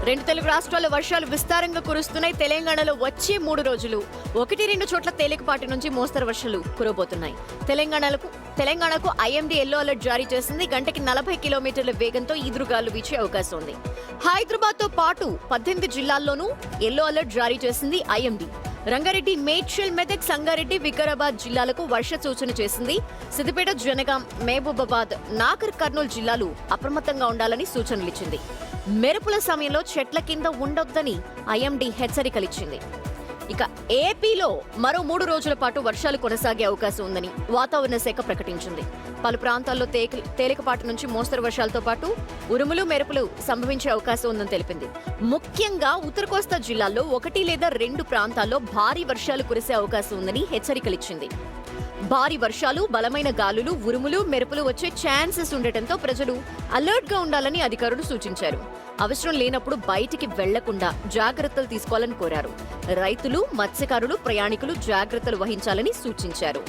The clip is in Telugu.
రెండు తెలుగు రాష్ట్రాల్లో వర్షాలు విస్తారంగా కురుస్తున్నాయి. తెలంగాణలో వచ్చే 3 రోజులు 1-2 చోట్ల తేలికపాటి నుంచి మోస్తరు వర్షాలు కురవబోతున్నాయి. తెలంగాణకు ఐఎండీ ఎల్లో అలర్ట్ జారీ చేసింది. గంటకి 40 కిలోమీటర్ల వేగంతో ఈదురుగాలు వీచే అవకాశం ఉంది. హైదరాబాద్ తో పాటు 18 జిల్లాల్లోనూ ఎల్లో అలర్ట్ జారీ చేసింది ఐఎండీ. రంగారెడ్డి, మేడ్చల్, మెదక్, సంగారెడ్డి, వికారాబాద్ జిల్లాలకు వర్ష సూచన చేసింది. సిద్దిపేట, జనగాం, మహబూబాబాద్, నాగర్ కర్నూలు జిల్లాలు అప్రమత్తంగా ఉండాలని సూచనలిచ్చింది. మెరుపుల సమయంలో చెట్ల కింద ఉండొద్దని ఐఎండీ హెచ్చరికలిచ్చింది. ఇక ఏపీలో మరో 3 రోజుల పాటు వర్షాలు కొనసాగే అవకాశం ఉందని వాతావరణ శాఖ ప్రకటించింది. పలు ప్రాంతాల్లో తేలికపాటి నుంచి మోస్తరు వర్షాలతో పాటు ఉరుములు, మెరుపులు సంభవించే అవకాశం ఉందని తెలిపింది. ముఖ్యంగా ఉత్తర కోస్తా జిల్లాల్లో 1 లేదా 2 ప్రాంతాల్లో భారీ వర్షాలు కురిసే అవకాశం ఉందని హెచ్చరికలిచ్చింది. భారీ వర్షాలు, బలమైన గాలులు, ఉరుములు, మెరుపులు వచ్చే ఛాన్సెస్ ఉండటంతో ప్రజలు అలర్ట్ గా ఉండాలని అధికారులు సూచించారు. అవసరం లేనప్పుడు బయటికి వెళ్లకుండా జాగ్రత్తలు తీసుకోవాలని కోరారు. రైతులు, మత్స్యకారులు, ప్రయాణికులు జాగ్రత్తలు వహించాలని సూచించారు.